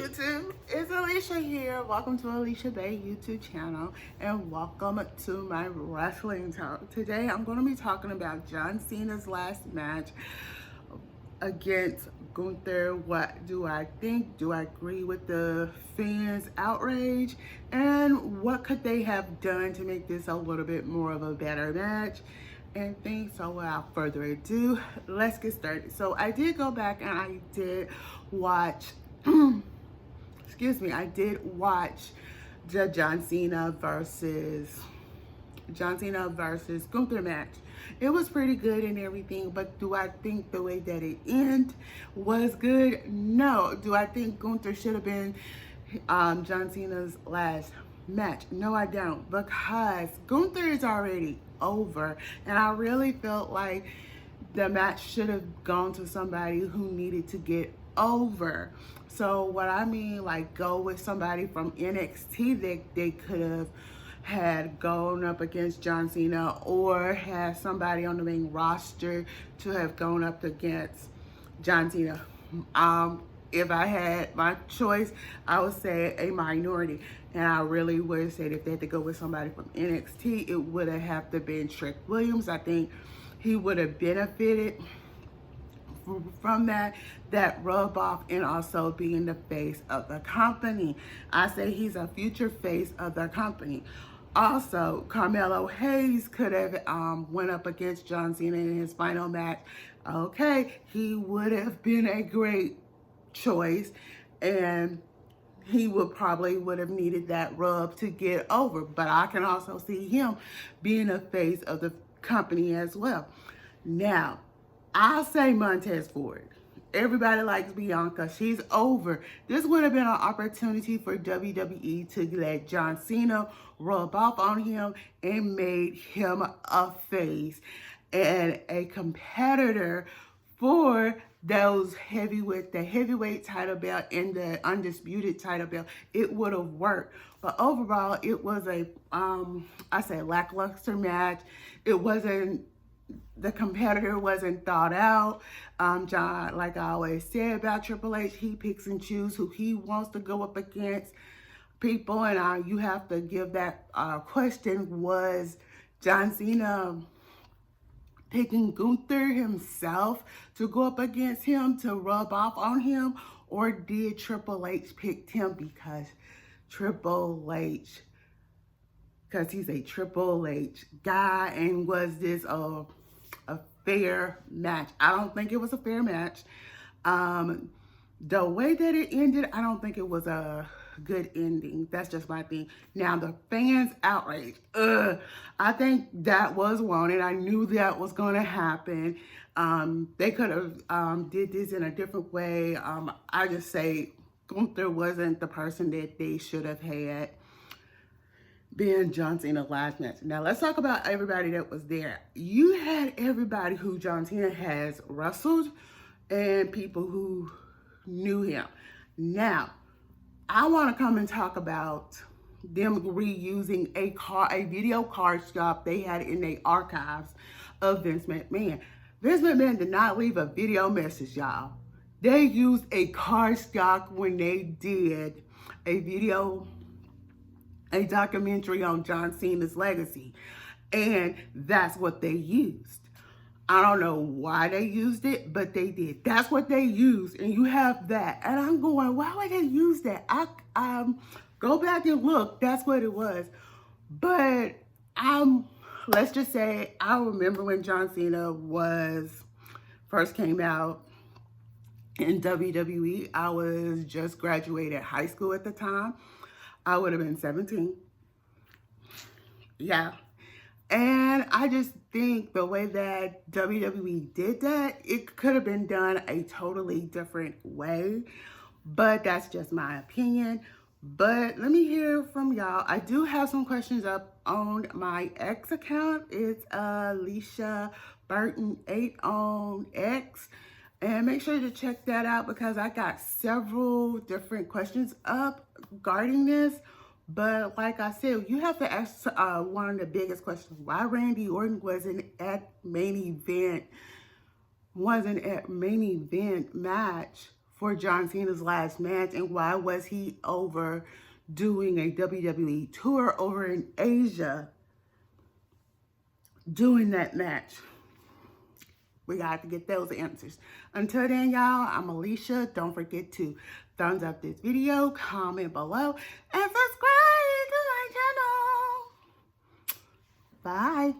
YouTube, it's Alicia here. Welcome to Alicia Bay YouTube channel and welcome to my wrestling talk. Today I'm going to be talking about John Cena's last match against Gunther. What do I think? Do I agree with the fans' outrage? And what could they have done to make this a little bit more of a better match? And things. So without further ado, let's get started. So I did go back and I did watch I did watch the John Cena versus Gunther match. It was pretty good and everything, but do I think the way that it ended was good? No. Do I think Gunther should have been John Cena's last match? No, I don't, because Gunther is already over, and I really felt like the match should have gone to somebody who needed to get over. So what I mean, like, go with somebody from NXT that they could have had gone up against John Cena, or had somebody on the main roster to have gone up against John Cena. If I had my choice, I would say a minority. And I really would say if they had to go with somebody from NXT, it would have to been Trick Williams. I think he would have benefited from that rub off, and also being the face of the company. I say he's a future face of the company. Also, Carmelo Hayes could have went up against John Cena in his final match. Okay, he would have been a great choice, and he would have needed that rub to get over. But I can also see him being a face of the company as well. Now, I'll say Montez Ford. Everybody likes Bianca. She's over. This would have been an opportunity for WWE to let John Cena rub off on him and made him a face and a competitor for those the heavyweight title belt and the undisputed title belt. It would have worked. But overall, it was a lackluster match. The competitor wasn't thought out. John, like I always say about Triple H, he picks and chooses who he wants to go up against people. And you have to give that question, was John Cena picking Gunther himself to go up against him, to rub off on him? Or did Triple H pick him because he's a Triple H guy? And was this a fair match? I don't think it was a fair match. The way that it ended, I don't think it was a good ending. That's just my thing. Now, the fans' outrage. I think that was wanted. I knew that was going to happen. They could have did this in a different way. I just say Gunther wasn't the person that they should have had being John Cena's last match. Now, let's talk about everybody that was there. You had everybody who John Cena has wrestled and people who knew him. Now, I want to come and talk about them reusing a video card swap they had in their archives of Vince McMahon. Vince McMahon did not leave a video message, y'all. They used a card stock when they did a documentary on John Cena's legacy, and that's what they used. I don't know why they used it, but they did. That's what they used, and you have that. And I'm going, why would they use that? I go back and look. That's what it was. But let's just say I remember when John Cena first came out in WWE. I was just graduated high school at the time. I would have been 17. Yeah. And I just think the way that WWE did that, it could have been done a totally different way. But that's just my opinion. But let me hear from y'all. I do have some questions up on my X account. It's Alicia Burton 8 on X. And make sure to check that out, because I got several different questions up regarding this. But like I said, you have to ask one of the biggest questions: why Randy Orton wasn't at main event match for John Cena's last match, and why was he over doing a WWE tour over in Asia doing that match? We got to get those answers. Until then, y'all, I'm Alicia. Don't forget to thumbs up this video, comment below, and subscribe to my channel. Bye.